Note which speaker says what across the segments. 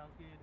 Speaker 1: Sounds good.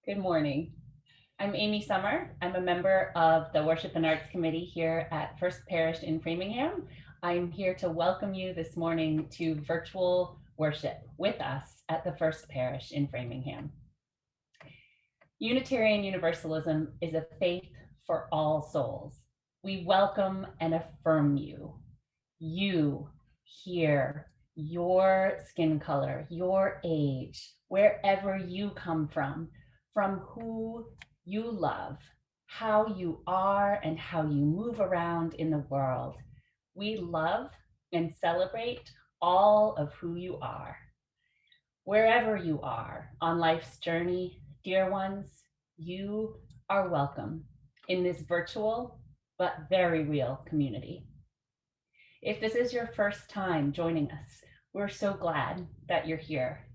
Speaker 1: Good morning. I'm Amy Summer. I'm a member of the Worship and Arts Committee here at First Parish in Framingham. I'm here to welcome you this morning to virtual worship with us at the First Parish in Framingham. Unitarian Universalism is a faith for all souls. We welcome and affirm you. You here, your skin color, your age, wherever you come from who you love, how you are, and how you move around in the world. We love and celebrate all of who you are. Wherever you are on life's journey, dear ones, you are welcome in this virtual but very real community. If this is your first time joining us, we're so glad that you're here.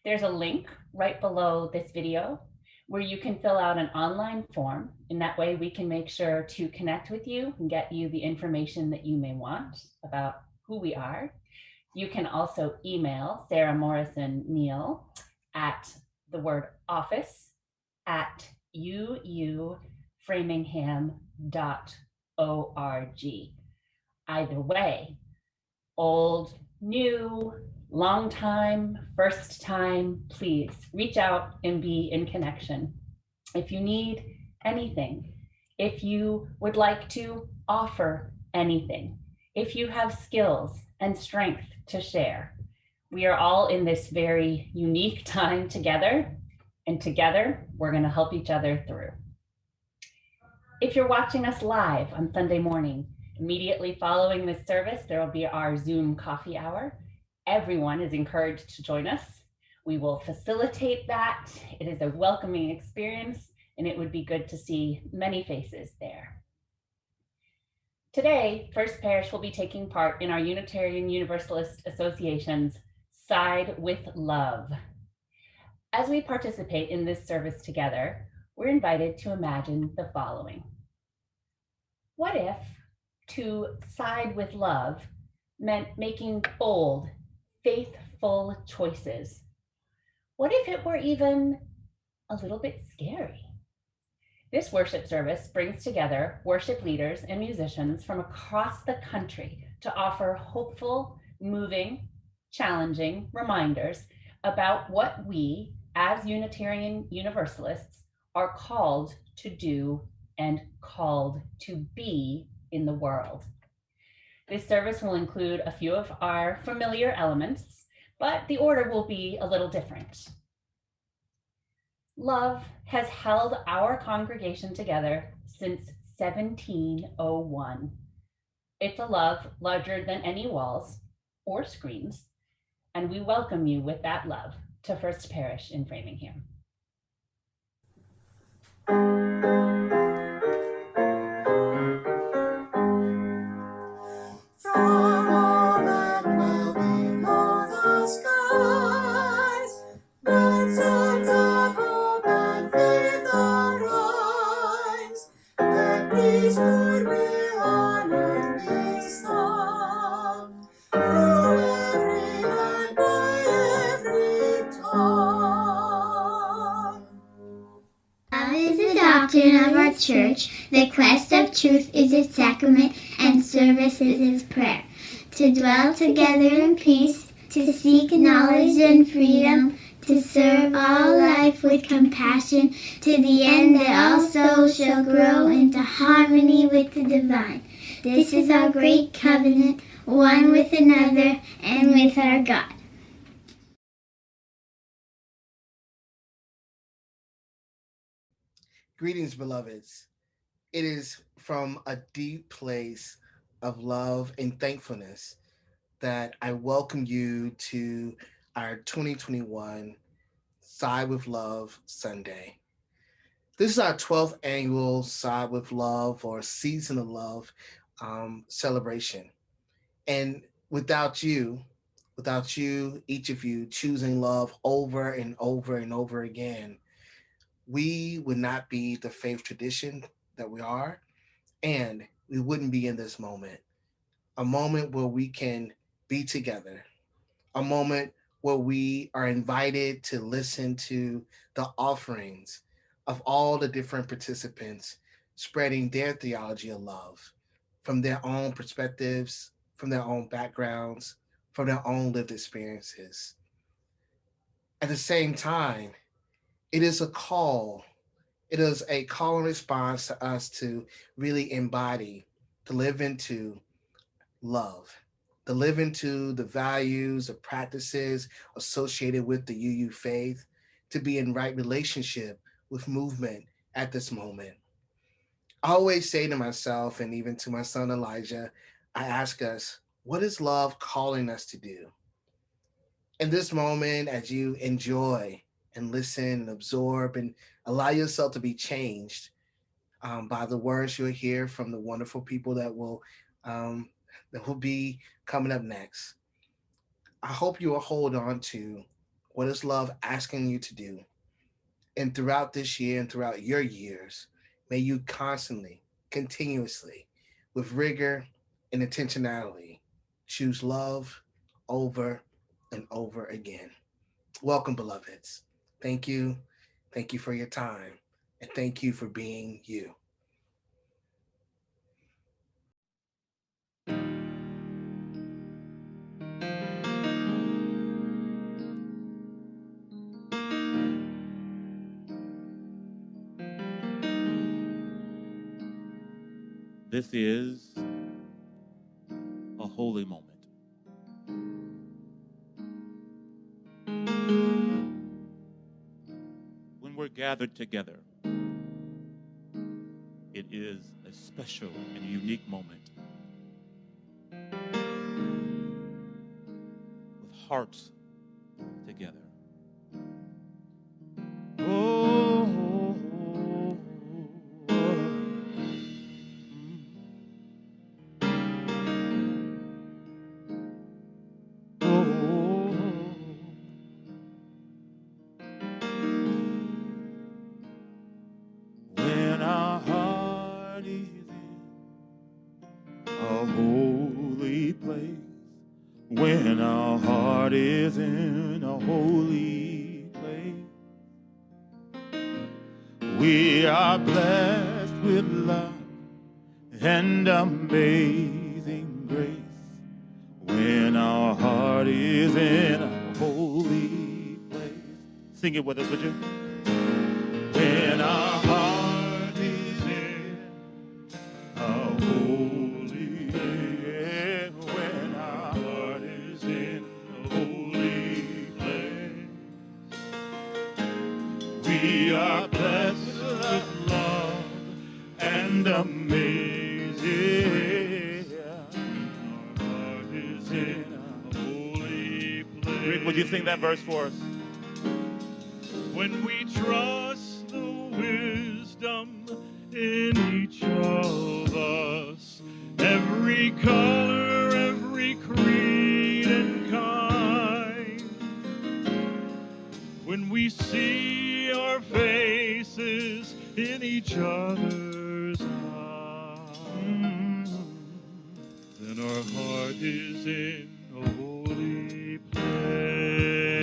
Speaker 1: There's a link right below this video where you can fill out an online form. In that way, we can make sure to connect with you and get you the information that you may want about who we are. You can also email Sarah Morrison Neal at the word office at uuframingham.org. Either way, old, new, long time, first time, please reach out and be in connection. If you need anything, if you would like to offer anything, if you have skills and strength to share, we are all in this very unique time together, and together we're going to help each other through. If you're watching us live on Sunday morning, immediately following this service, there will be our Zoom coffee hour. Everyone is encouraged to join us. We will facilitate that. It is a welcoming experience, and it would be good to see many faces there. Today, First Parish will be taking part in our Unitarian Universalist Association's Side with Love. As we participate in this service together, we're invited to imagine the following. What if to side with love meant making bold, faithful choices? What if it were even a little bit scary? This worship service brings together worship leaders and musicians from across the country to offer hopeful, moving, challenging reminders about what we, as Unitarian Universalists, are called to do and called to be in the world. This service will include a few of our familiar elements, but the order will be a little different. Love has held our congregation together since 1701. It's a love larger than any walls or screens, and we welcome you with that love to First Parish in Framingham.
Speaker 2: Of our church, the quest of truth is its sacrament, and service is its prayer. To dwell together in peace, to seek knowledge and freedom, to serve all life with compassion, to the end that all souls shall grow into harmony with the divine. This is our great covenant, one with another and with our God.
Speaker 3: Greetings, beloveds. It is from a deep place of love and thankfulness that I welcome you to our 2021 Side with Love Sunday. This is our 12th annual Side with Love or Season of Love celebration. And without you, each of you choosing love over and over and over again, we would not be the faith tradition that we are, and we wouldn't be in this moment. A moment where we can be together, a moment where we are invited to listen to the offerings of all the different participants spreading their theology of love from their own perspectives, from their own backgrounds, from their own lived experiences. At the same time, it is a call. It is a call and response to us to really embody, to live into love, to live into the values, the practices associated with the UU faith, to be in right relationship with movement at this moment. I always say to myself and even to my son Elijah, I ask us, what is love calling us to do? In this moment, as you enjoy and listen and absorb and allow yourself to be changed by the words you'll hear from the wonderful people um, that will be coming up next. I hope you will hold on to what is love asking you to do. And throughout this year and throughout your years, may you constantly, continuously, with rigor and intentionality, choose love over and over again. Welcome, beloveds. Thank you. Thank you for your time. And thank you for being you.
Speaker 4: This is a holy moment. When we're gathered together, it is a special and unique moment with hearts together. Oh, when our heart is in a holy place, when our heart is in a holy place, we are blessed with love and amazing grace. When our heart is in a holy place. Sing it with us, would you? When our heart is in a holy place. When our heart is in a holy place. We are blessed with love and amazing. Rick, would you sing that verse for us?
Speaker 5: When we trust the wisdom in each of us, every color, every creed and kind, when we see our faces in each other's eyes, then our heart is in a holy place.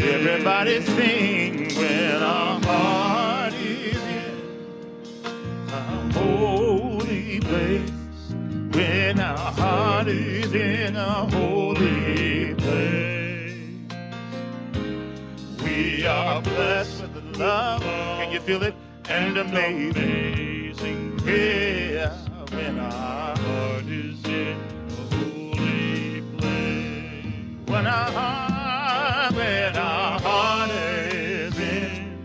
Speaker 4: Everybody sing when our heart is in a holy place. When our heart is in a holy place. We are blessed with love. Can you feel it? And amazing grace. When our
Speaker 5: heart is in a holy place.
Speaker 4: When our heart is in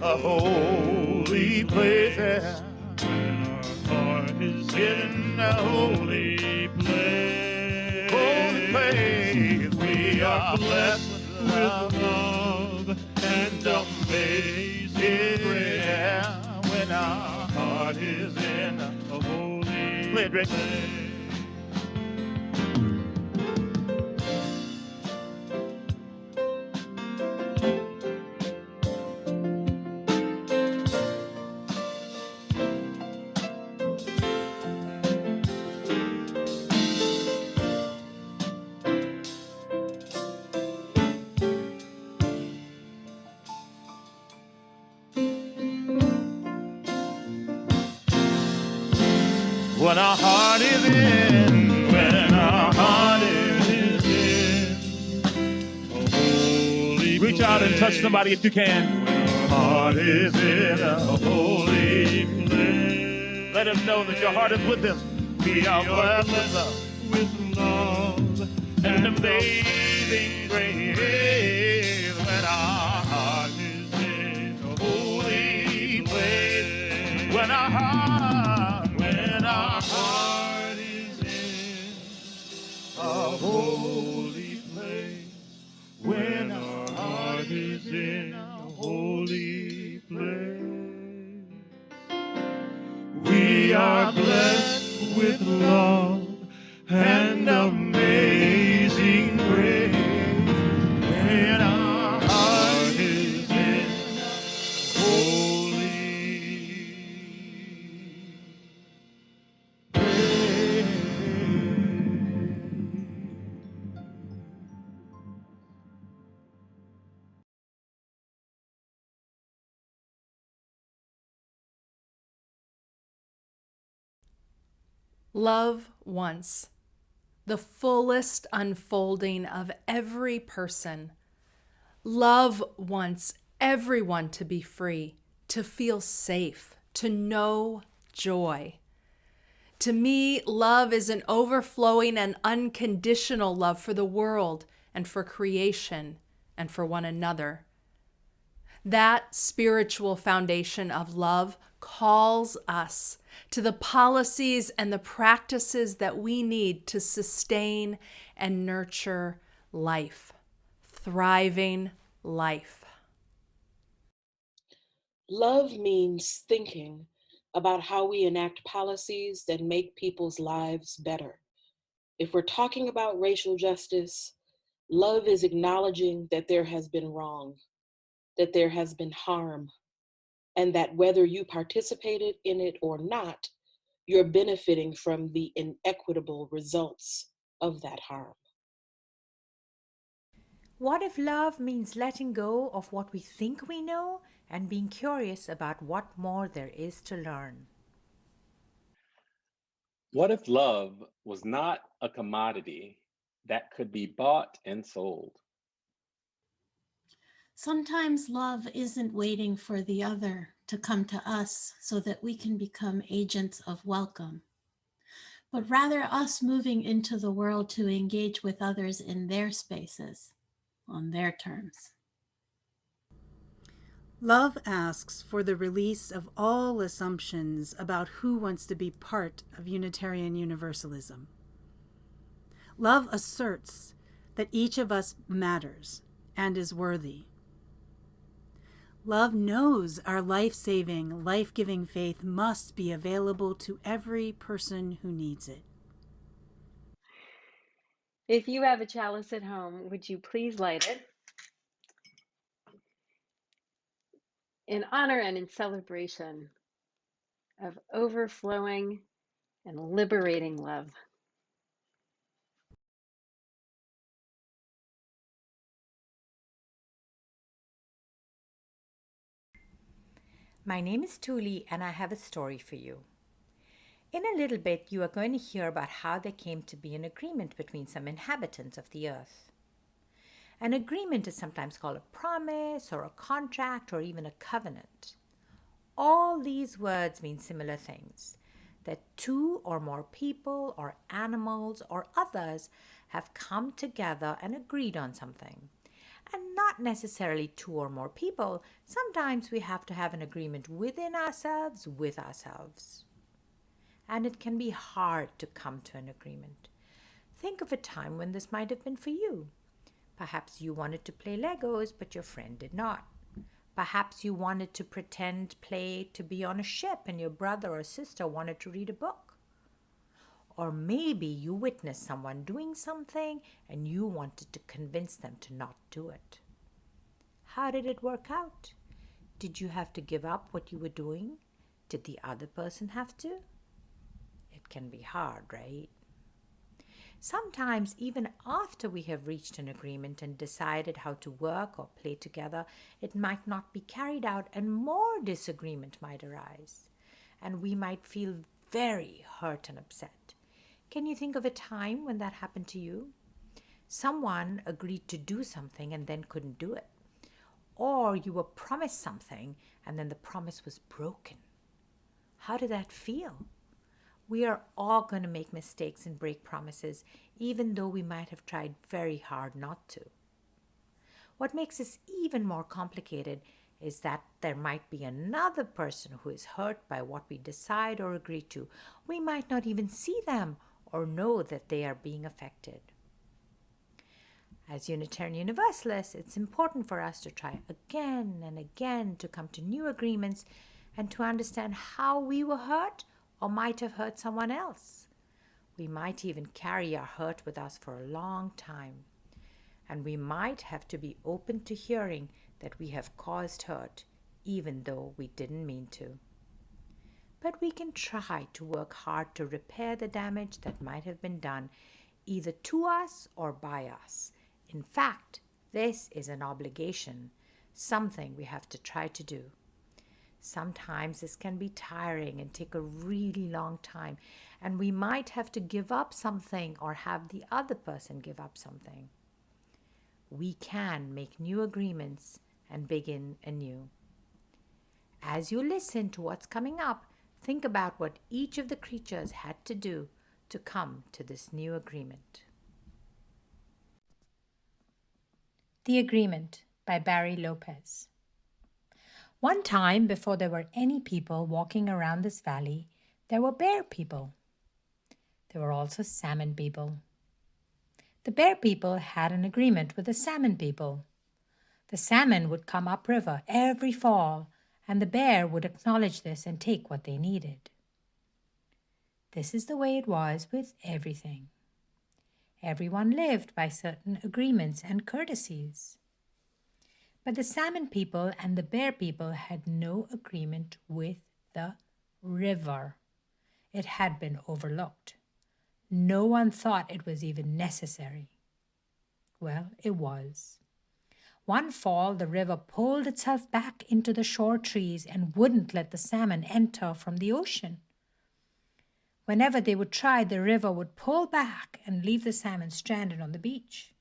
Speaker 4: a holy place.
Speaker 5: When our heart is in a holy place.
Speaker 4: Holy place. We are blessed
Speaker 5: with love and amazing grace.
Speaker 4: When our heart is in
Speaker 5: a holy
Speaker 4: place. when our heart is in, when our heart is in a holy Reach out and touch somebody if you can. When our heart is in a holy place. Let him know that your heart is with him. We are blessed with love and amazing grace. When our heart is in a holy place. When our heart is in a holy place. When our heart is in a holy place. We are blessed with love and amazing grace. When our heart is in holy place.
Speaker 6: Love once, the fullest unfolding of every person. Love wants everyone to be free, to feel safe, to know joy. To me, love is an overflowing and unconditional love for the world and for creation and for one another. That spiritual foundation of love calls us to the policies and the practices that we need to sustain and nurture life, thriving life.
Speaker 7: Love means thinking about how we enact policies that make people's lives better. If we're talking about racial justice, love is acknowledging that there has been wrong, that there has been harm, and that whether you participated in it or not, you're benefiting from the inequitable results of that harm.
Speaker 8: What if love means letting go of what we think we know and being curious about what more there is to learn?
Speaker 9: What if love was not a commodity that could be bought and sold?
Speaker 10: Sometimes love isn't waiting for the other to come to us so that we can become agents of welcome, but rather us moving into the world to engage with others in their spaces, on their terms.
Speaker 11: Love asks for the release of all assumptions about who wants to be part of Unitarian Universalism. Love asserts that each of us matters and is worthy. Love knows our life-saving, life-giving faith must be available to every person who needs it.
Speaker 12: If you have a chalice at home, would you please light it in honor and in celebration of overflowing and liberating love?
Speaker 8: My name is Tuli, and I have a story for you. In a little bit, you are going to hear about how there came to be an agreement between some inhabitants of the earth. An agreement is sometimes called a promise or a contract or even a covenant. All these words mean similar things, that two or more people or animals or others have come together and agreed on something. And not necessarily two or more people. Sometimes we have to have an agreement within ourselves, with ourselves. And it can be hard to come to an agreement. Think of a time when this might have been for you. Perhaps you wanted to play Legos, but your friend did not. Perhaps you wanted to pretend play to be on a ship and your brother or sister wanted to read a book. Or maybe you witnessed someone doing something and you wanted to convince them to not do it. How did it work out? Did you have to give up what you were doing? Did the other person have to? It can be hard, right? Sometimes, even after we have reached an agreement and decided how to work or play together, it might not be carried out and more disagreement might arise. And we might feel very hurt and upset. Can you think of a time when that happened to you? Someone agreed to do something and then couldn't do it. Or you were promised something and then the promise was broken. How did that feel? We are all going to make mistakes and break promises, even though we might have tried very hard not to. What makes this even more complicated is that there might be another person who is hurt by what we decide or agree to. We might not even see them or know that they are being affected. As Unitarian Universalists, it's important for us to try again and again to come to new agreements and to understand how we were hurt or might have hurt someone else. We might even carry our hurt with us for a long time. And we might have to be open to hearing that we have caused hurt, even though we didn't mean to. But we can try to work hard to repair the damage that might have been done, either to us or by us. In fact, this is an obligation, something we have to try to do. Sometimes this can be tiring and take a really long time, and we might have to give up something or have the other person give up something. We can make new agreements and begin anew. As you listen to what's coming up, think about what each of the creatures had to do to come to this new agreement. The Agreement by Barry Lopez. One time, before there were any people walking around this valley, there were bear people. There were also salmon people. The bear people had an agreement with the salmon people. The salmon would come upriver every fall, and the bear would acknowledge this and take what they needed. This is the way it was with everything. Everyone lived by certain agreements and courtesies. But the salmon people and the bear people had no agreement with the river. It had been overlooked. No one thought it was even necessary. Well, it was. One fall, the river pulled itself back into the shore trees and wouldn't let the salmon enter from the ocean. Whenever they would try, the river would pull back and leave the salmon stranded on the beach.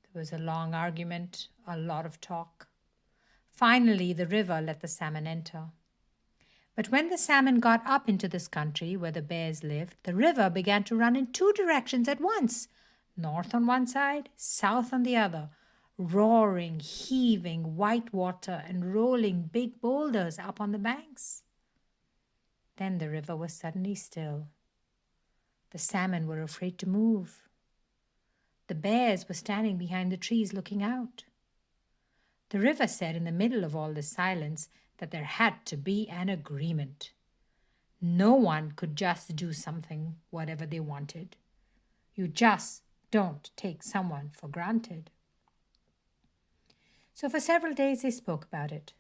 Speaker 8: There was a long argument, a lot of talk. Finally, the river let the salmon enter. But when the salmon got up into this country where the bears lived, the river began to run in two directions at once, north on one side, south on the other, roaring, heaving white water and rolling big boulders up on the banks. Then the river was suddenly still. The salmon were afraid to move. The bears were standing behind the trees looking out. The river said in the middle of all this silence that there had to be an agreement. No one could just do something, whatever they wanted. You just don't take someone for granted. So for several days they spoke about it.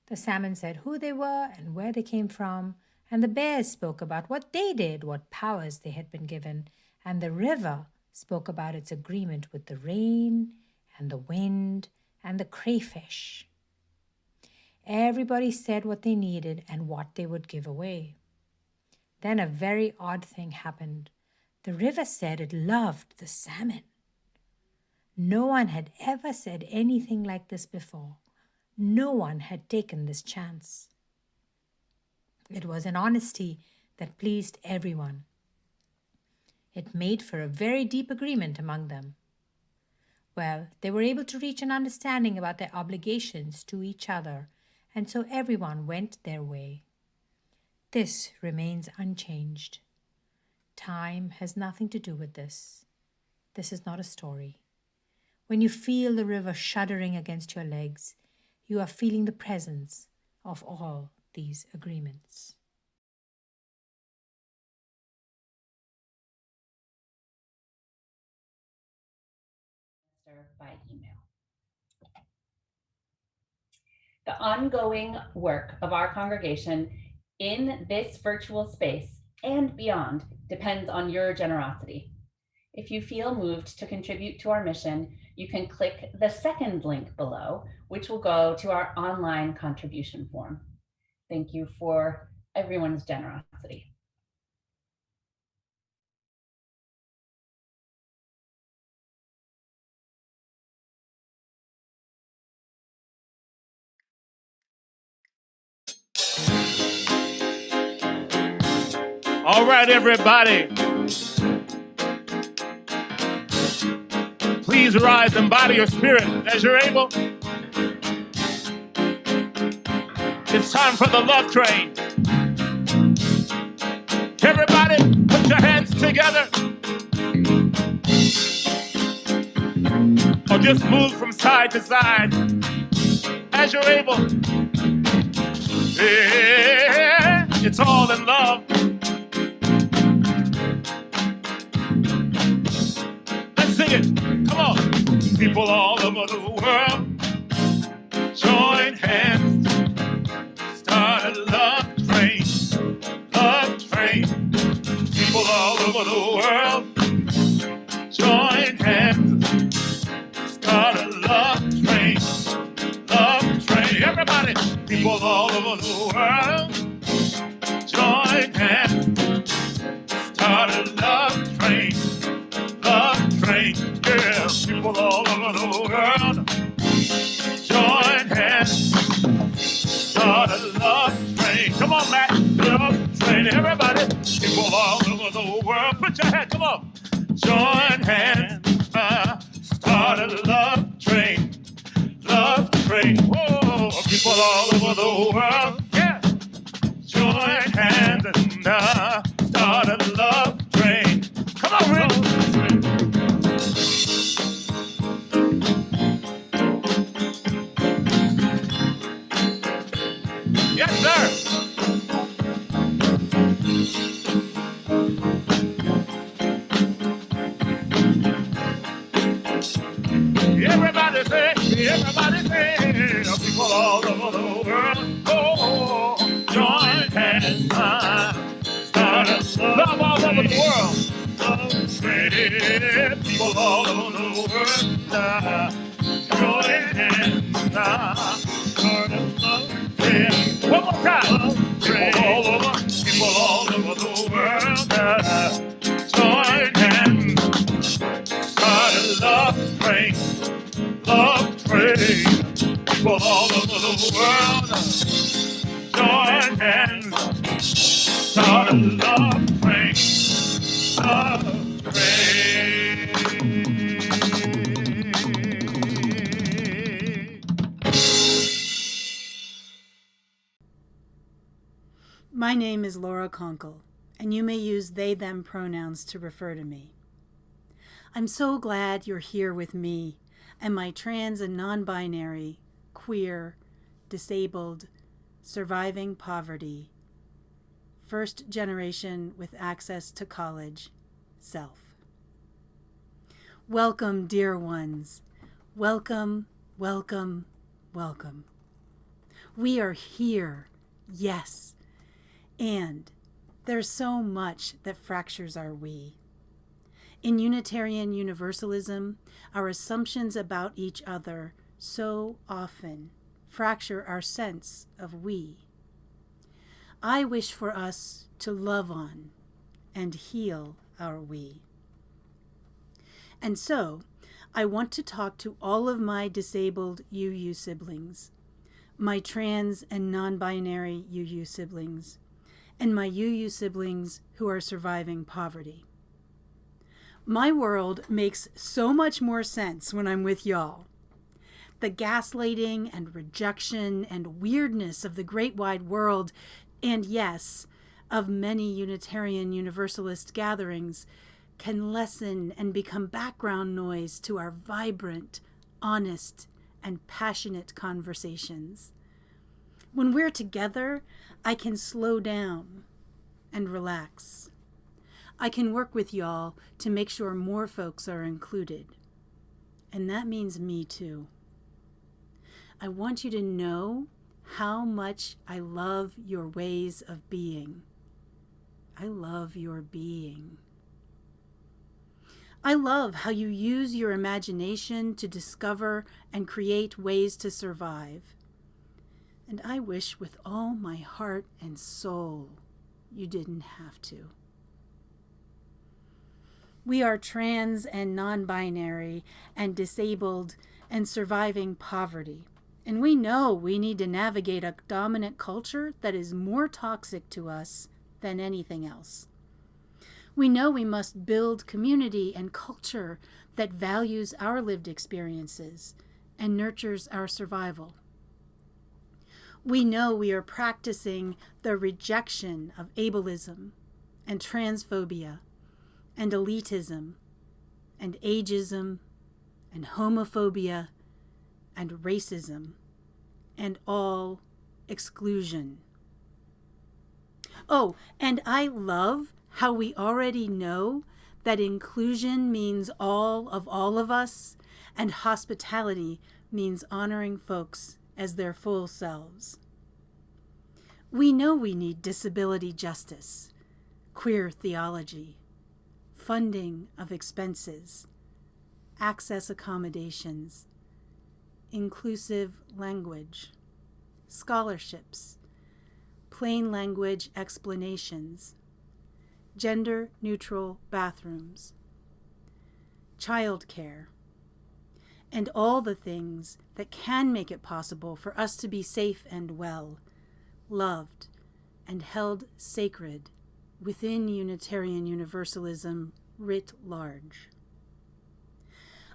Speaker 8: The salmon said who they were and where they came from, and the bears spoke about what they did, what powers they had been given, and the river spoke about its agreement with the rain and the wind and the crayfish. Everybody said what they needed and what they would give away. Then a very odd thing happened. The river said it loved the salmon. No one had ever said anything like this before. No one had taken this chance. It was an honesty that pleased everyone. It made for a very deep agreement among them. Well, they were able to reach an understanding about their obligations to each other, and so everyone went their way. This remains unchanged. Time has nothing to do with this. This is not a story. When you feel the river shuddering against your legs, you are feeling the presence of all these agreements.
Speaker 1: By email. The ongoing work of our congregation in this virtual space and beyond depends on your generosity. If you feel moved to contribute to our mission, you can click the second link below, which will go to our online contribution form. Thank you for everyone's generosity.
Speaker 4: All right, everybody. Please rise and body your spirit as you're able. It's time for the love train. Everybody, put your hands together. Or just move from side to side as you're able. Yeah, it's all in love. Let's sing it. Come on. People all over the world, join hands. Start a love train. Love train. People all over the world, join hands. Start a love train. Love train. Everybody. People all over the world, join hands. Start a love train. Love train. Yeah. People all over the world, join hands. Start a love train. Come on, Matt. Love train. Everybody. People all over the world. Put your hand. Come on. Join hands. Start a love train. Love train. Whoa. People all over the world. Yeah. Join hands and start a love train. Come on, Rick. Yes, sir. Everybody say, people all over the world, oh, join hands, start a love all over the world, people all over the world, join hands, start a love, one more time, people all over the world, join hands, start a love train. Love train, people all over the world, join hands, start a love train, love train.
Speaker 11: My name is Laura Conkle, and you may use they, them pronouns to refer to me. I'm so glad you're here with me and my trans and non-binary, queer, disabled, surviving poverty, first generation with access to college, self. Welcome, dear ones. Welcome, welcome, welcome. We are here, yes. And there's so much that fractures our we. In Unitarian Universalism, our assumptions about each other so often fracture our sense of we. I wish for us to love on and heal our we. And so, I want to talk to all of my disabled UU siblings, my trans and non-binary UU siblings, and my UU siblings who are surviving poverty. My world makes so much more sense when I'm with y'all. The gaslighting and rejection and weirdness of the great wide world, and yes, of many Unitarian Universalist gatherings, can lessen and become background noise to our vibrant, honest, and passionate conversations. When we're together, I can slow down and relax. I can work with y'all to make sure more folks are included. And that means me too. I want you to know how much I love your ways of being. I love your being. I love how you use your imagination to discover and create ways to survive. And I wish with all my heart and soul you didn't have to. We are trans and non-binary and disabled and surviving poverty. And we know we need to navigate a dominant culture that is more toxic to us than anything else. We know we must build community and culture that values our lived experiences and nurtures our survival. We know we are practicing the rejection of ableism and transphobia and elitism and ageism and homophobia and racism and all exclusion. Oh, and I love how we already know that inclusion means all of us, and hospitality means honoring folks as their full selves. We know we need disability justice, queer theology, funding of expenses, access accommodations, inclusive language, scholarships, plain language explanations, gender-neutral bathrooms, childcare, and all the things that can make it possible for us to be safe and well, loved, and held sacred within Unitarian Universalism writ large.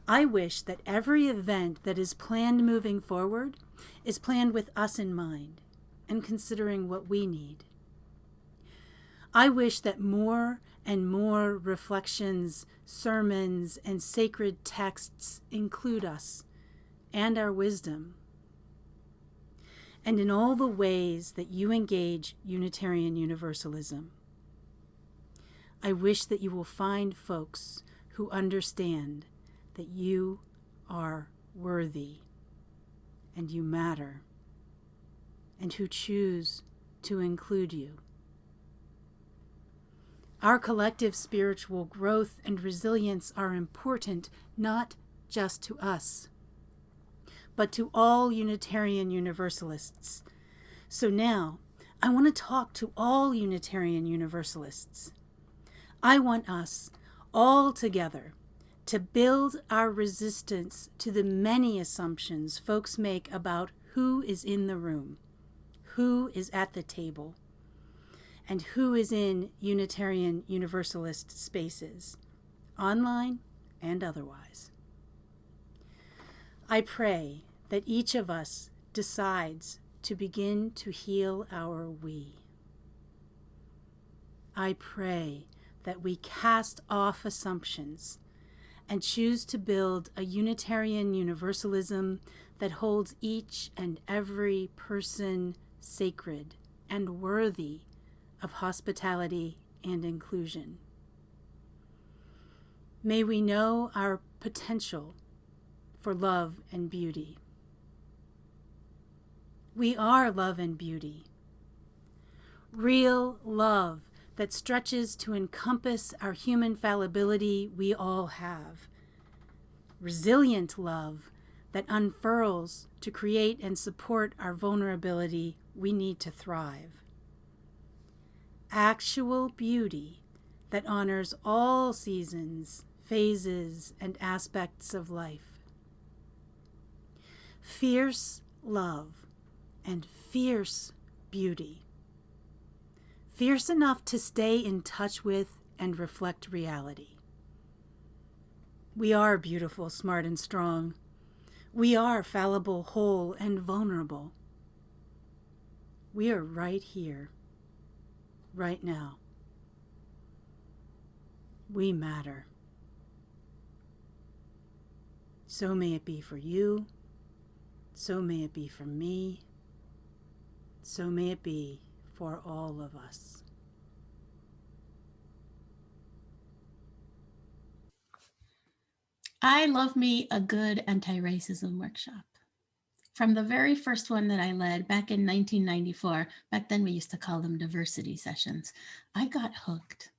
Speaker 11: I wish that every event that is planned moving forward is planned with us in mind and considering what we need. I wish that more and more reflections, sermons, and sacred texts include us and our wisdom. And in all the ways that you engage Unitarian Universalism, I wish that you will find folks who understand that you are worthy and you matter, and who choose to include you. Our collective spiritual growth and resilience are important not just to us, but to all Unitarian Universalists. So now, I want to talk to all Unitarian Universalists. I want us all together to build our resistance to the many assumptions folks make about who is in the room, who is at the table, and who is in Unitarian Universalist spaces, online and otherwise. I pray that each of us decides to begin to heal our we. I pray that we cast off assumptions and choose to build a Unitarian Universalism that holds each and every person sacred and worthy of hospitality and inclusion. May we know our potential for love and beauty. We are love and beauty. Real love that stretches to encompass our human fallibility we all have. Resilient love that unfurls to create and support our vulnerability we need to thrive. Actual beauty that honors all seasons, phases, and aspects of life. Fierce love and fierce beauty. Fierce enough to stay in touch with and reflect reality. We are beautiful, smart, and strong. We are fallible, whole, and vulnerable. We are right here, right now. We matter. So may it be for you. So may it be for me. So may it be for all of us.
Speaker 10: I love me a good anti-racism workshop. From the very first one that I led back in 1994, back then we used to call them diversity sessions, I got hooked.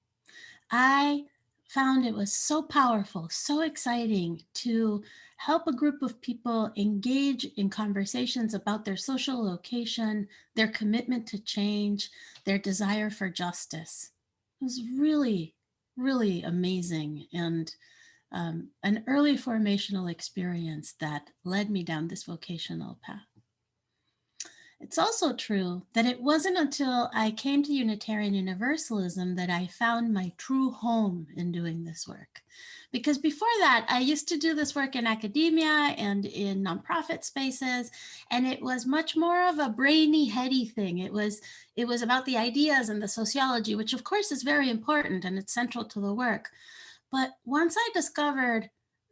Speaker 10: I found it was so powerful, so exciting to help a group of people engage in conversations about their social location, their commitment to change, their desire for justice. It was really, really amazing, and an early formational experience that led me down this vocational path. It's also true that it wasn't until I came to Unitarian Universalism that I found my true home in doing this work. Because before that, I used to do this work in academia and in nonprofit spaces, and it was much more of a brainy, heady thing. It was about the ideas and the sociology, which of course is very important and it's central to the work. But once I discovered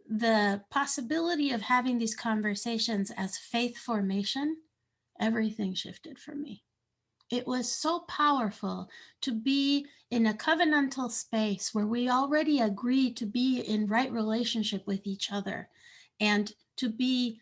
Speaker 10: the possibility of having these conversations as faith formation, everything shifted for me. It was so powerful to be in a covenantal space where we already agree to be in right relationship with each other and to be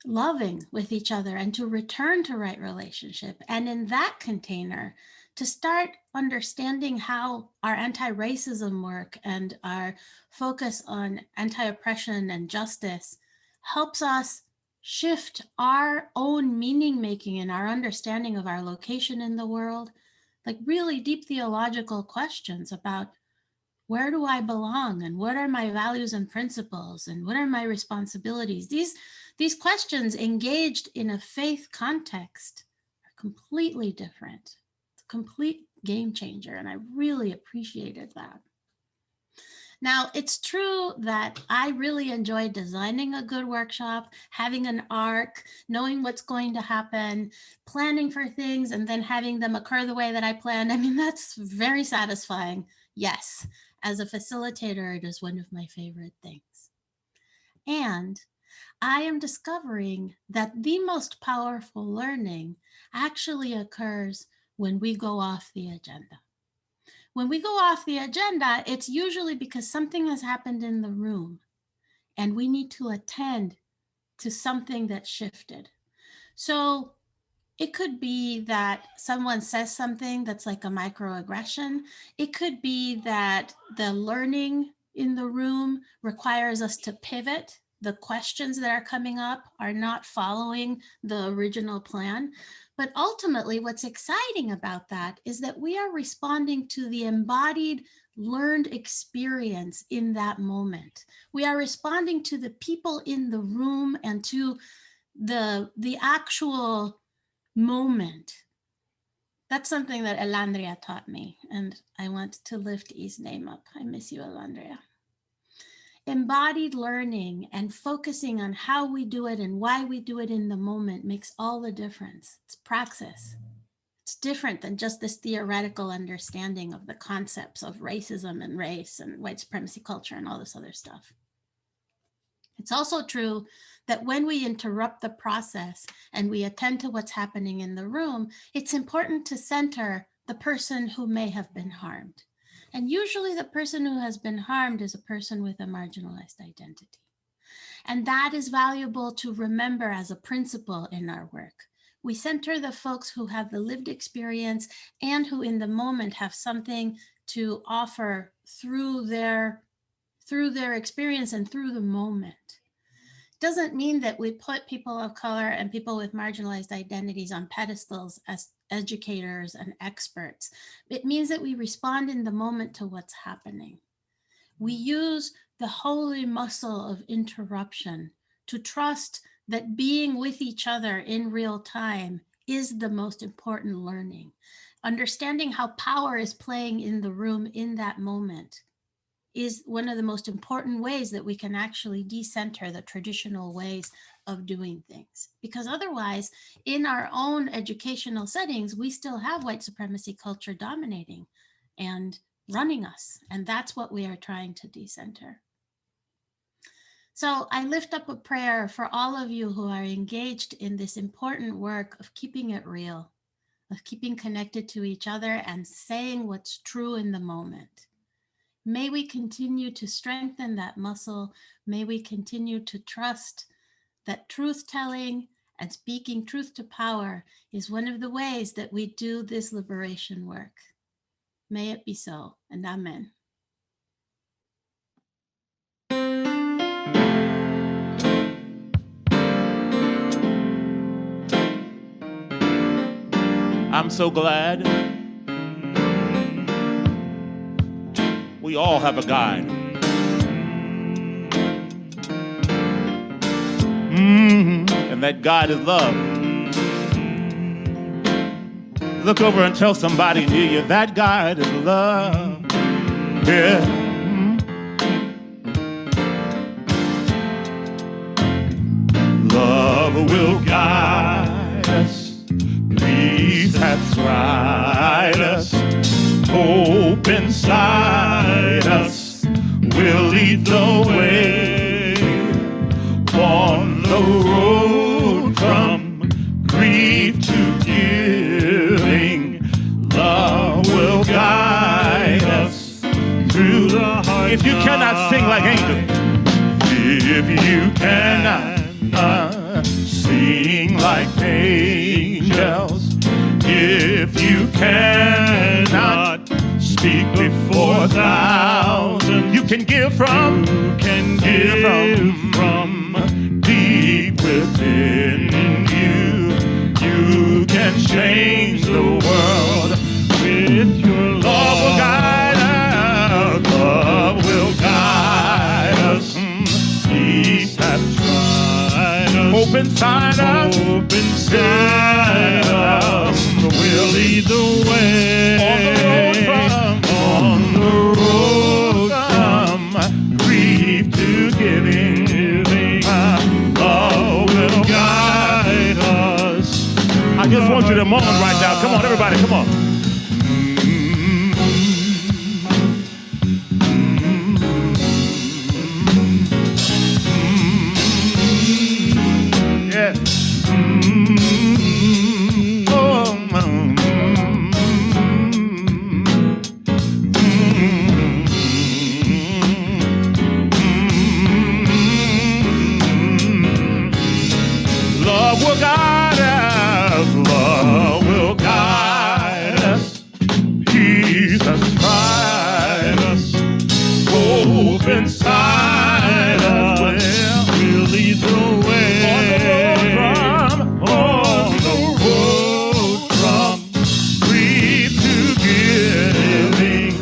Speaker 10: loving with each other and to return to right relationship. And in that container, to start understanding how our anti-racism work and our focus on anti-oppression and justice helps us shift our own meaning making and our understanding of our location in the world, like really deep theological questions about where do I belong and what are my values and principles and what are my responsibilities? These questions engaged in a faith context are completely different. It's a complete game changer, and I really appreciated that. Now, it's true that I really enjoy designing a good workshop, having an arc, knowing what's going to happen, planning for things, and then having them occur the way that I planned. I mean, that's very satisfying. Yes, as a facilitator, it is one of my favorite things. And I am discovering that the most powerful learning actually occurs when we go off the agenda. When we go off the agenda, it's usually because something has happened in the room and we need to attend to something that shifted. So it could be that someone says something that's like a microaggression. It could be that the learning in the room requires us to pivot. The questions that are coming up are not following the original plan. But ultimately, what's exciting about that is that we are responding to the embodied learned experience in that moment. We are responding to the people in the room and to the actual moment. That's something that Elandria taught me, and I want to lift E's name up. I miss you, Elandria. Embodied learning and focusing on how we do it and why we do it in the moment makes all the difference. It's praxis. It's different than just this theoretical understanding of the concepts of racism and race and white supremacy culture and all this other stuff. It's also true that when we interrupt the process and we attend to what's happening in the room, it's important to center the person who may have been harmed. And usually the person who has been harmed is a person with a marginalized identity. And that is valuable to remember as a principle in our work. We center the folks who have the lived experience and who in the moment have something to offer through their experience and through the moment. Doesn't mean that we put people of color and people with marginalized identities on pedestals as educators and experts. It means that we respond in the moment to what's happening. We use the holy muscle of interruption to trust that being with each other in real time is the most important learning. Understanding how power is playing in the room in that moment is one of the most important ways that we can actually decenter the traditional ways of doing things. Because otherwise, in our own educational settings, we still have white supremacy culture dominating and running us. And that's what we are trying to decenter. So I lift up a prayer for all of you who are engaged in this important work of keeping it real, of keeping connected to each other and saying what's true in the moment. May we continue to strengthen that muscle. May we continue to trust that truth-telling and speaking truth to power is one of the ways that we do this liberation work. May it be so, and amen.
Speaker 4: I'm so glad we all have a guide. And that guide is love. Look over and tell somebody near you that God is love. Yeah. Love will guide us. Peace hath tried us. Hope inside us will lead the way on the road from grief to giving. Love will guide us through the heart. If you cannot sing like angels, if you cannot sing like angels, if you cannot speak before thousands, you can give from, from deep within you. You can change the world with your love. Love will guide us. Love will guide us. Peace hath tried us. Hope inside us. Hope inside us. We'll lead the way. On the road from grief to giving. Love will guide us. I just want you to moan right now. Come on, everybody, come on. Yeah. Love will guide us. Love will guide us. Peace has tried us. Hope inside us. We'll lead the way. On the road from grief to giving.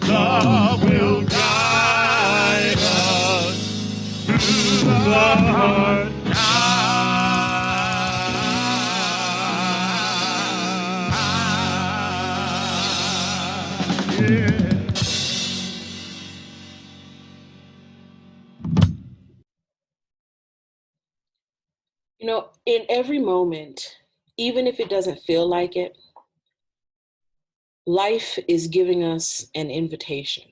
Speaker 4: Love will guide us through the heart.
Speaker 7: You know, in every moment, even if it doesn't feel like it, life is giving us an invitation.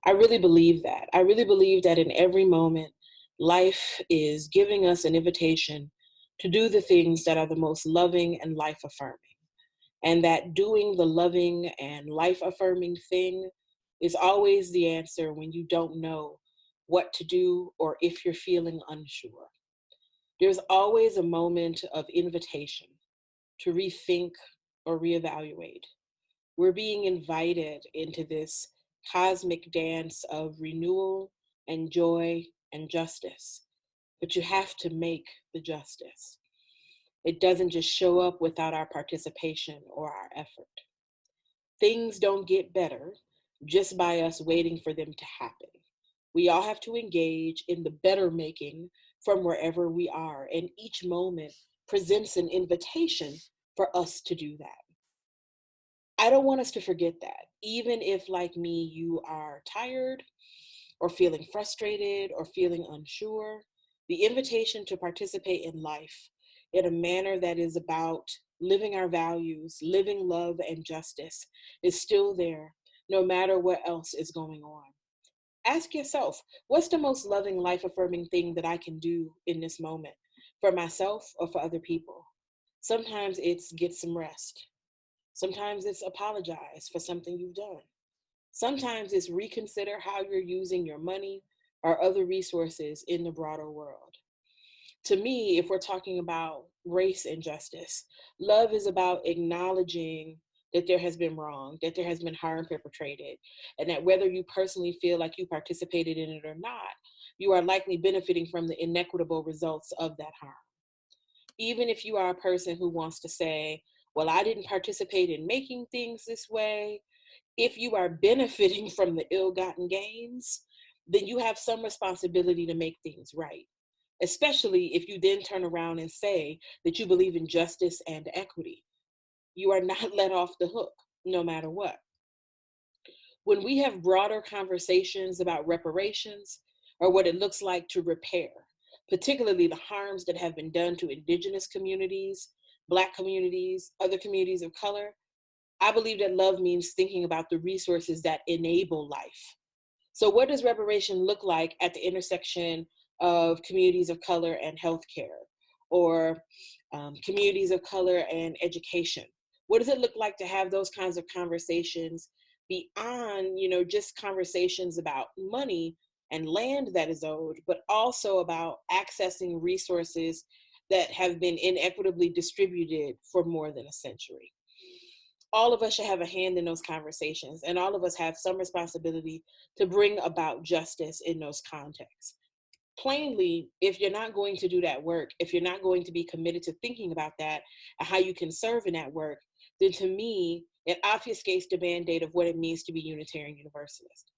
Speaker 7: I really believe that. I really believe that in every moment, life is giving us an invitation to do the things that are the most loving and life-affirming. And that doing the loving and life-affirming thing is always the answer when you don't know what to do or if you're feeling unsure. There's always a moment of invitation to rethink or reevaluate. We're being invited into this cosmic dance of renewal and joy and justice, but you have to make the justice. It doesn't just show up without our participation or our effort. Things don't get better just by us waiting for them to happen. We all have to engage in the better making from wherever we are, and each moment presents an invitation for us to do that. I don't want us to forget that. Even if, like me, you are tired or feeling frustrated or feeling unsure, the invitation to participate in life in a manner that is about living our values, living love and justice is still there, no matter what else is going on. Ask yourself, what's the most loving, life-affirming thing that I can do in this moment for myself or for other people? Sometimes it's get some rest. Sometimes it's apologize for something you've done. Sometimes it's reconsider how you're using your money or other resources in the broader world. To me, if we're talking about race and justice, love is about acknowledging that there has been wrong, that there has been harm perpetrated, and that whether you personally feel like you participated in it or not, you are likely benefiting from the inequitable results of that harm. Even if you are a person who wants to say, well, I didn't participate in making things this way, if you are benefiting from the ill-gotten gains, then you have some responsibility to make things right, especially if you then turn around and say that you believe in justice and equity. You are not let off the hook, no matter what. When we have broader conversations about reparations or what it looks like to repair, particularly the harms that have been done to Indigenous communities, Black communities, other communities of color, I believe that love means thinking about the resources that enable life. So what does reparation look like at the intersection of communities of color and healthcare, or communities of color and education? What does it look like to have those kinds of conversations beyond, just conversations about money and land that is owed, but also about accessing resources that have been inequitably distributed for more than a century? All of us should have a hand in those conversations, and all of us have some responsibility to bring about justice in those contexts. Plainly, if you're not going to do that work, if you're not going to be committed to thinking about that and how you can serve in that work, then to me, it obfuscates the mandate of what it means to be Unitarian Universalist.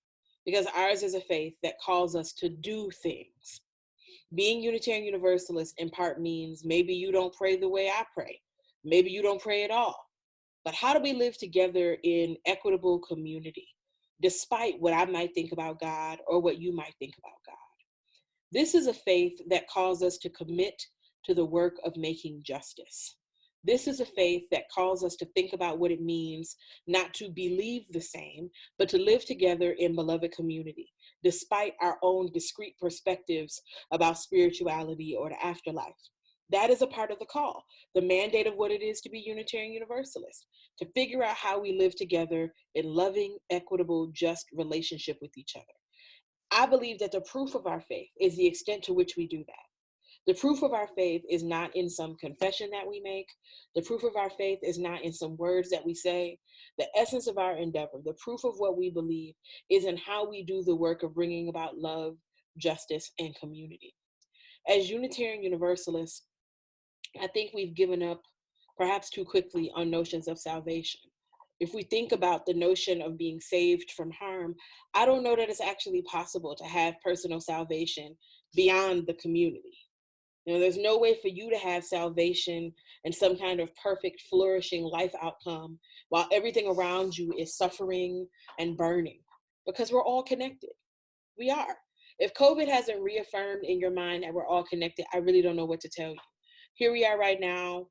Speaker 7: Because ours is a faith that calls us to do things. Being Unitarian Universalist in part means maybe you don't pray the way I pray. Maybe you don't pray at all. But how do we live together in equitable community, despite what I might think about God or what you might think about God? This is a faith that calls us to commit to the work of making justice. This is a faith that calls us to think about what it means not to believe the same, but to live together in beloved community, despite our own discrete perspectives about spirituality or the afterlife. That is a part of the call, the mandate of what it is to be Unitarian Universalist, to figure out how we live together in loving, equitable, just relationship with each other. I believe that the proof of our faith is the extent to which we do that. The proof of our faith is not in some confession that we make. The proof of our faith is not in some words that we say. The essence of our endeavor, the proof of what we believe, is in how we do the work of bringing about love, justice, and community. As Unitarian Universalists, I think we've given up perhaps too quickly on notions of salvation. If we think about the notion of being saved from harm, I don't know that it's actually possible to have personal salvation beyond the community. There's no way for you to have salvation and some kind of perfect, flourishing life outcome while everything around you is suffering and burning, because we're all connected. We are. If COVID hasn't reaffirmed in your mind that we're all connected, I really don't know what to tell you. Here we are right now,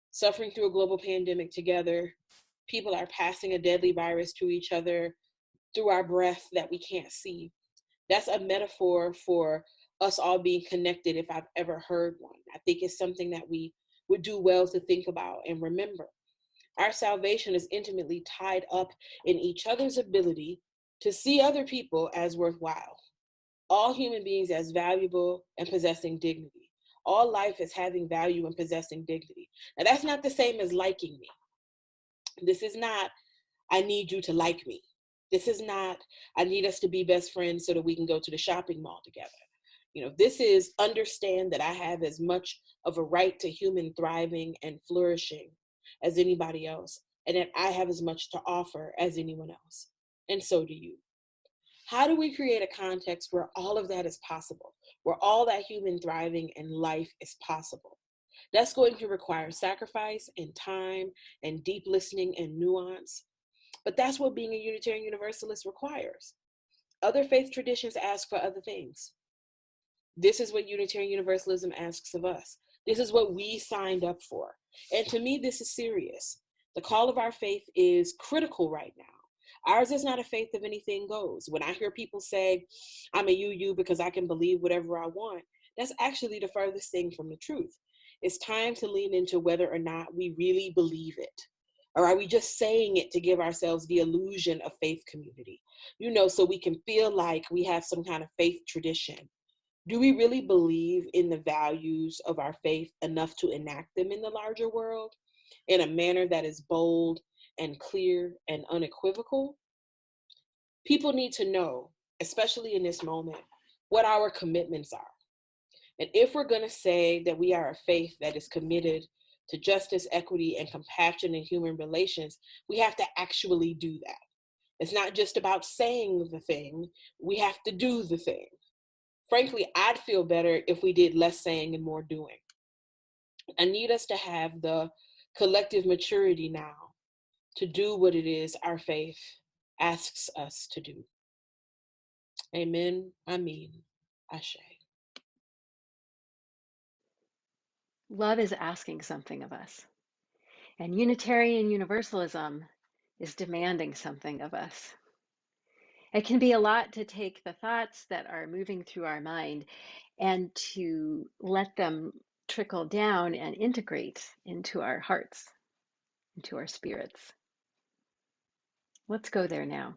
Speaker 7: suffering through a global pandemic together. People are passing a deadly virus to each other through our breath that we can't see. That's a metaphor for us all being connected, if I've ever heard one. I think it's something that we would do well to think about and remember. Our salvation is intimately tied up in each other's ability to see other people as worthwhile, all human beings as valuable and possessing dignity. All life is having value and possessing dignity. Now, that's not the same as liking me. This is not, I need you to like me. This is not, I need us to be best friends so that we can go to the shopping mall together. This is understand that I have as much of a right to human thriving and flourishing as anybody else, and that I have as much to offer as anyone else. And so do you. How do we create a context where all of that is possible, where all that human thriving and life is possible? That's going to require sacrifice and time and deep listening and nuance. But that's what being a Unitarian Universalist requires. Other faith traditions ask for other things. This is what Unitarian Universalism asks of us. This is what we signed up for. And to me, this is serious. The call of our faith is critical right now. Ours is not a faith of anything goes. When I hear people say, I'm a UU because I can believe whatever I want, that's actually the furthest thing from the truth. It's time to lean into whether or not we really believe it. Or are we just saying it to give ourselves the illusion of faith community? So we can feel like we have some kind of faith tradition. Do we really believe in the values of our faith enough to enact them in the larger world in a manner that is bold and clear and unequivocal? People need to know, especially in this moment, what our commitments are. And if we're going to say that we are a faith that is committed to justice, equity, and compassion in human relations, we have to actually do that. It's not just about saying the thing, we have to do the thing. Frankly, I'd feel better if we did less saying and more doing. I need us to have the collective maturity now to do what it is our faith asks us to do. Amen. Amen. Ashe.
Speaker 12: Love is asking something of us, and Unitarian Universalism is demanding something of us. It can be a lot to take the thoughts that are moving through our mind and to let them trickle down and integrate into our hearts, into our spirits. Let's go there now.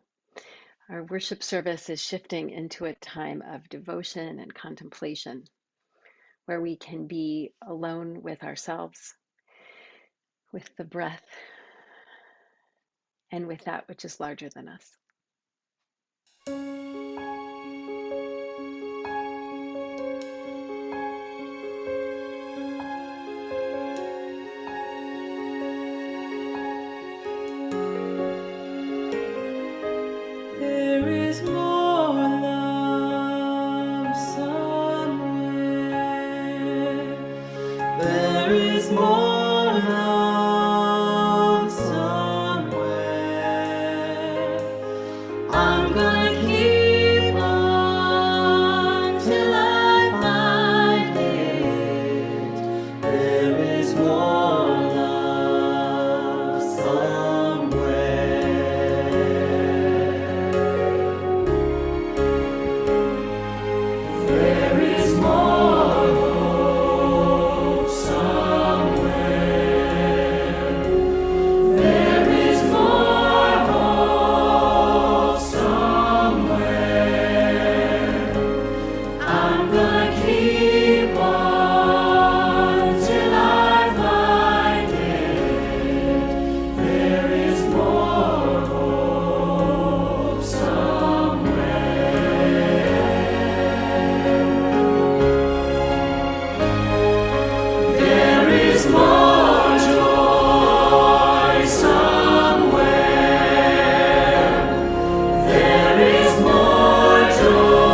Speaker 12: Our worship service is shifting into a time of devotion and contemplation, where we can be alone with ourselves, with the breath, and with that which is larger than us.
Speaker 13: There is more love somewhere. There is more love somewhere. I'm gonna keep on till I find it. There is more love somewhere. There is more hope somewhere. There is more hope somewhere. I'm gonna keep on till I find it. There is more hope somewhere. There is more joy somewhere. There is more joy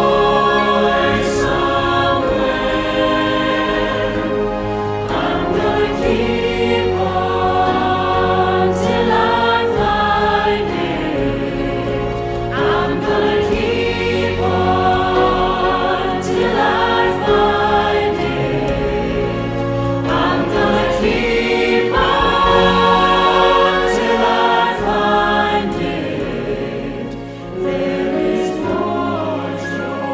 Speaker 13: somewhere. I'm gonna keep on till I find it. I'm gonna keep on till I find it. I'm gonna keep on till I find it. There is more joy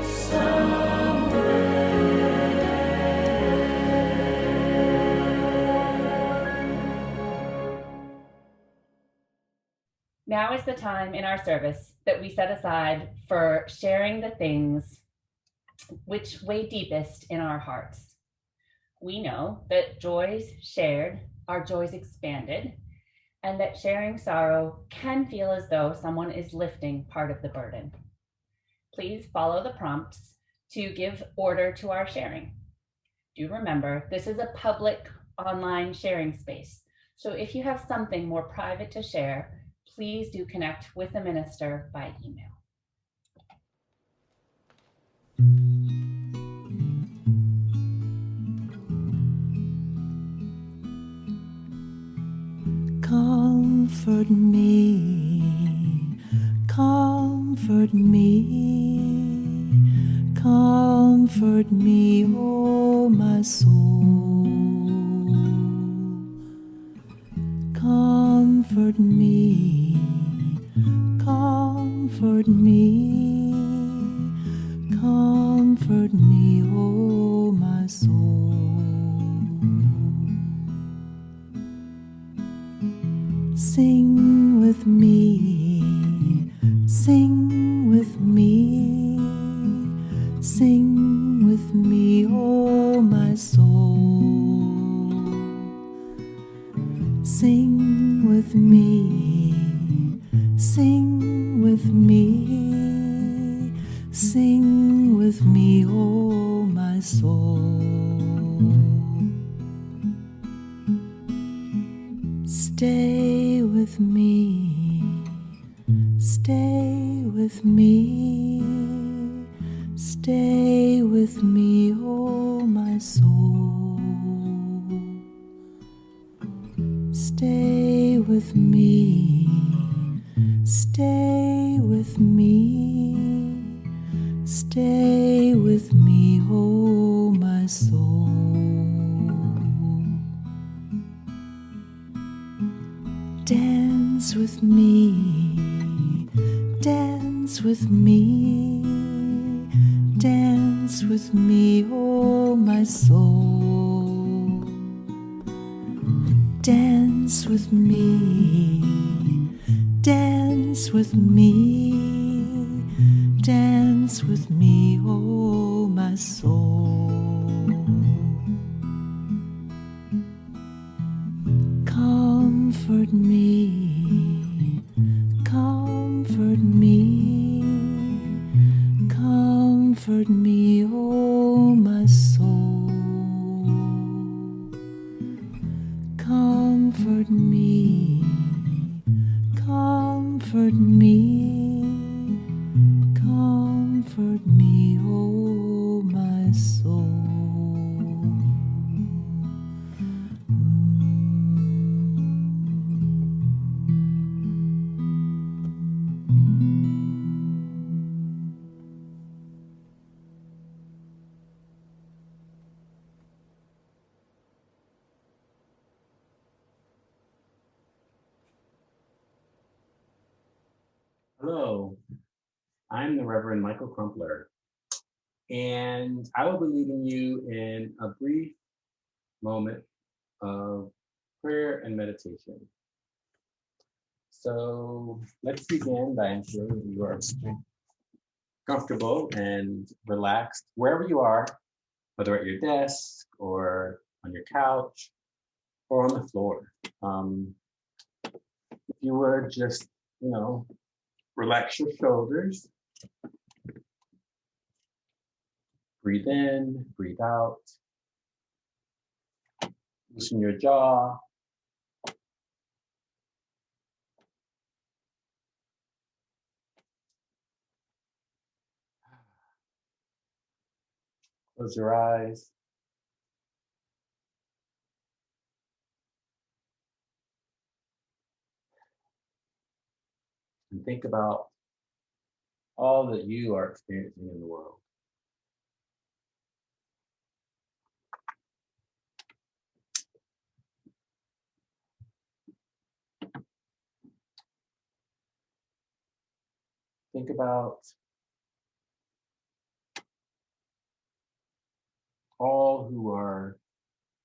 Speaker 13: somewhere.
Speaker 1: Now is the time in our service that we set aside for sharing the things which weigh deepest in our hearts. We know that joys shared are joys expanded, and that sharing sorrow can feel as though someone is lifting part of the burden. Please follow the prompts to give order to our sharing. Do remember, this is a public online sharing space, so if you have something more private to share, please do connect with the minister by email.
Speaker 13: Comfort me, comfort me, comfort me, oh my soul. Comfort me, comfort me, comfort me, oh my soul. Sing with me, sing with me, sing with me, oh my soul. Sing with me, sing with me, sing with me, oh my soul. Stay with me, stay with me, stay with me, oh my soul. me, stay with me, stay with me, oh my soul. Dance with me, dance with me, dance with me, oh my soul. Dance with me, dance with me, dance with me, oh my soul. Comfort me, comfort me, comfort me, oh my soul. Comfort me, comfort me, comfort me, oh my soul.
Speaker 9: Hello, I'm the Reverend Michael Crumpler, and I will be leading you in a brief moment of prayer and meditation. So let's begin by ensuring you are comfortable and relaxed wherever you are, whether at your desk or on your couch or on the floor. If you would just, relax your shoulders, breathe in, breathe out, loosen your jaw. Close your eyes. And think about all that you are experiencing in the world. Think about all who are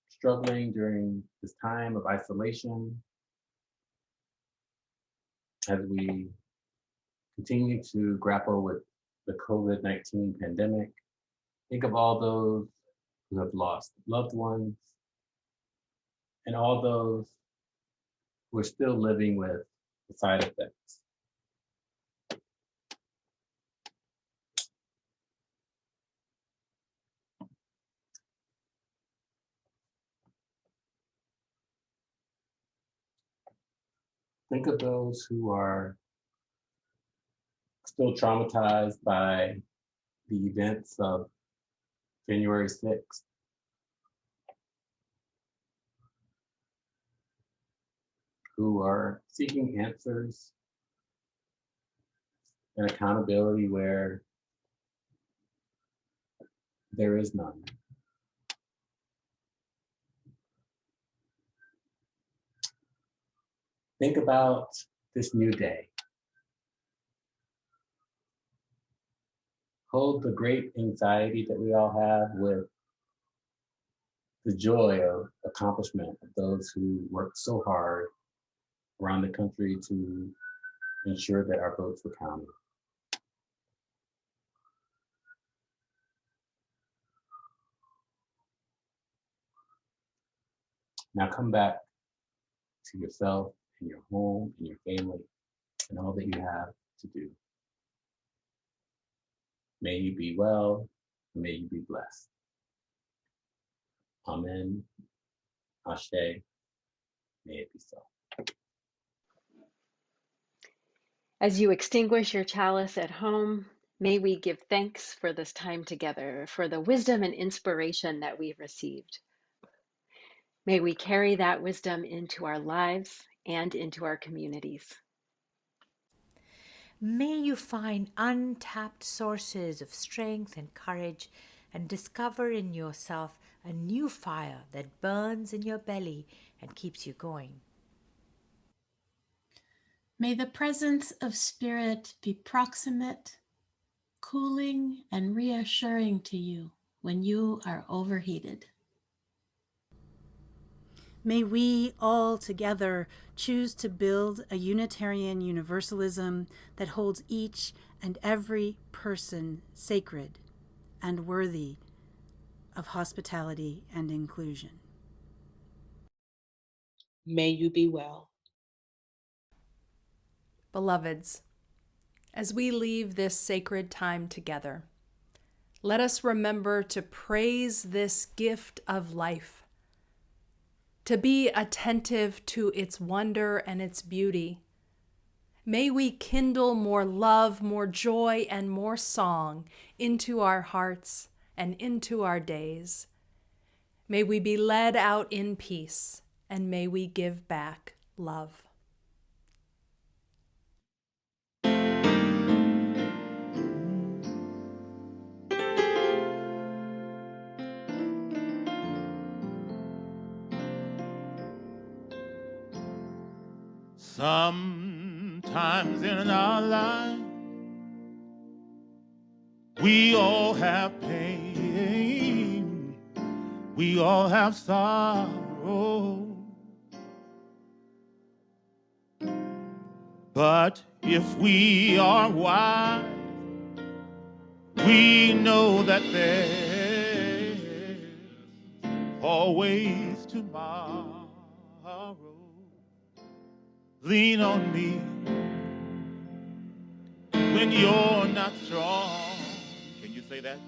Speaker 9: struggling during this time of isolation as we continue to grapple with the COVID-19 pandemic. Think of all those who have lost loved ones and all those who are still living with the side effects. Think of those who are still traumatized by the events of January 6th. Who are seeking answers and accountability where there is none. Think about this new day. Hold the great anxiety that we all have with the joy of accomplishment of those who worked so hard around the country to ensure that our votes were counted. Now come back to yourself and your home and your family and all that you have to do. May you be well, may you be blessed. Amen. Ashe. May it be so.
Speaker 12: As you extinguish your chalice at home, may we give thanks for this time together, for the wisdom and inspiration that we've received. May we carry that wisdom into our lives and into our communities.
Speaker 8: May you find untapped sources of strength and courage and discover in yourself a new fire that burns in your belly and keeps you going.
Speaker 10: May the presence of Spirit be proximate, cooling, and reassuring to you when you are overheated.
Speaker 11: May we all together choose to build a Unitarian Universalism that holds each and every person sacred and worthy of hospitality and inclusion.
Speaker 7: May you be well.
Speaker 6: Beloveds, as we leave this sacred time together, let us remember to praise this gift of life, to be attentive to its wonder and its beauty. May we kindle more love, more joy, and more song into our hearts and into our days. May we be led out in peace, and may we give back love.
Speaker 4: Sometimes in our life, we all have pain, we all have sorrow. But if we are wise, we know that there's always tomorrow. Lean on me when you're not strong. Can you say that?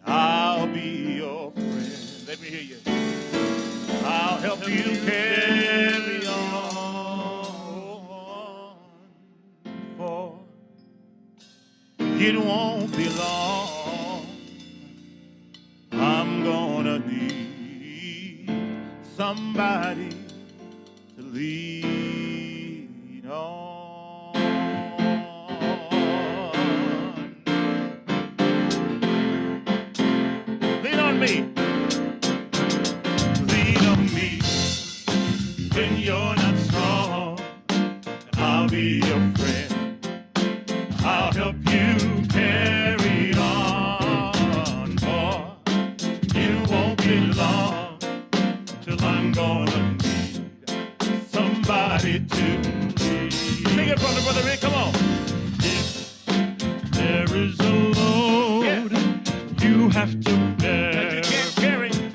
Speaker 4: I'll be your friend. Let me hear you. I'll help you carry on, for it won't be long. I'm gonna need somebody to lean on. Lean on me. Lean on me when you're not strong. I'll be your friend. I'll help you carry on. For it won't be long till I'm gonna somebody to lead. Sing it, brother Rick, come on. If there is a load you have to bear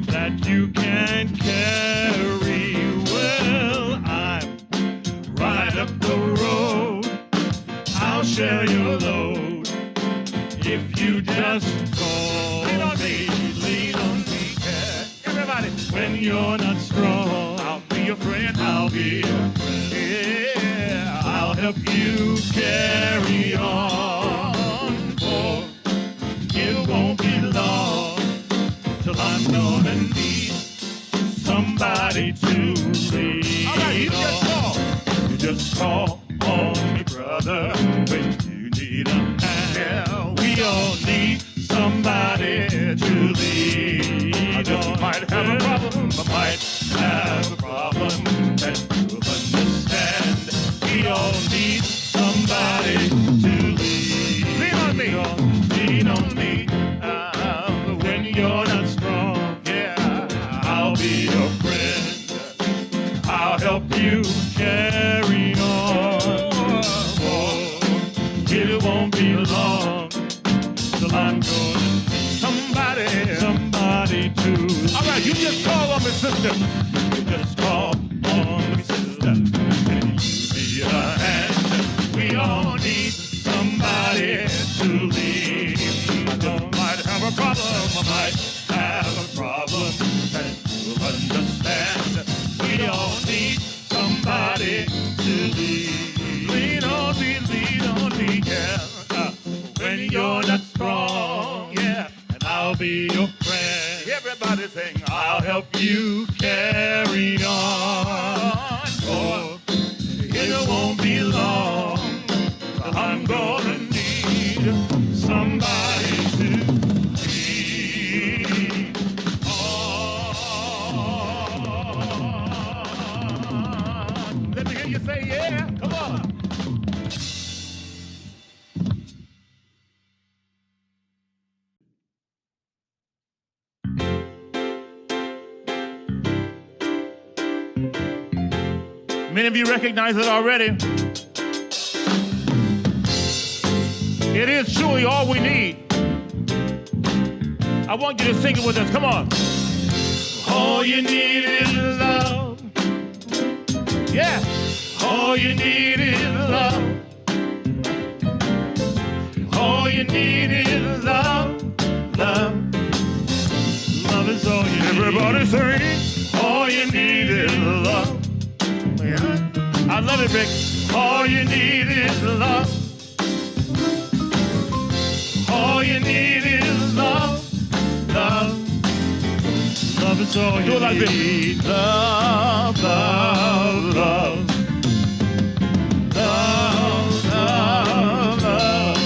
Speaker 4: that you can't carry, well, I'm right up the road. I'll share your load if you just call me. Lean on me, yeah. Everybody, when you're not strong, I'll be your friend. I'll be your friend. Yeah, I'll help you carry on. For it won't be long till I'm gonna need somebody to lean on. All right, you just call. You just call on me, brother, when you need a hand. Yeah, we all need somebody to lean on. I just might have a problem. I might have a problem that you'll understand. We all need somebody to lean on me. Lean on me when you're not strong. Yeah, I'll be your friend. I'll help you carry on. Oh, it won't be long till I'm gonna need somebody to. All right, you just call on me, sister. You just call on me, sister, and you be a hand. We all need somebody to lead. I just might have a problem. I might have a problem that you'll understand. We all need somebody to lead. Lean on me, yeah. When you're not strong, yeah, and I'll be your friend. Everybody sing, I'll help you carry on. Oh,
Speaker 5: won't be long. I'm gonna need somebody to lean on. Let me hear you say yeah. Come on. Many of you recognize it already. It is truly all we need. I want you to sing it with us. Come on. All you need is love. Yeah. All you need is love. All you need is love. Love. Love is all you need. Everybody sing. All you need is love. I love it, Rick. All you need is love. All you need is love. Love. Love is all you need. Do it like this. Love, love, love. Love, love, love.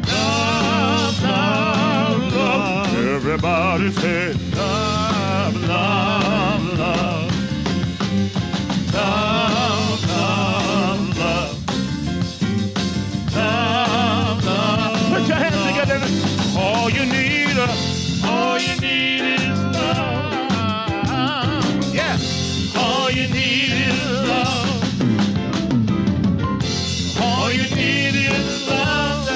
Speaker 5: Love, love, love. Everybody say love, love, love. Love, love, love. Love, love. Put your hands together. All you need is love. Yeah. All you need is love. All you need is love.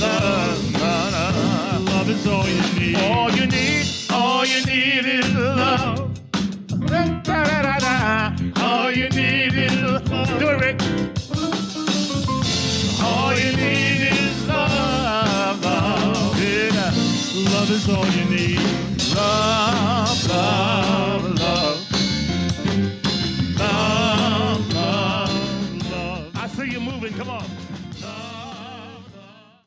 Speaker 5: Love, love, love. Love is all you need. All you need is love. All you need is love. Do it, Rick. All you need is love, love. Yeah. Love is all you need. Love, love, love. Love, love, love. I see you moving. Come on. Love, love.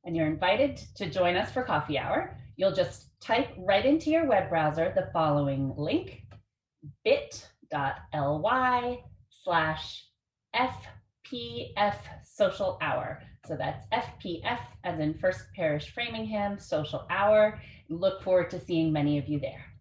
Speaker 1: And you're invited to join us for coffee hour. You'll just type right into your web browser the following link, bit.ly/FPF social hour. So that's FPF as in First Parish Framingham social hour. Look forward to seeing many of you there.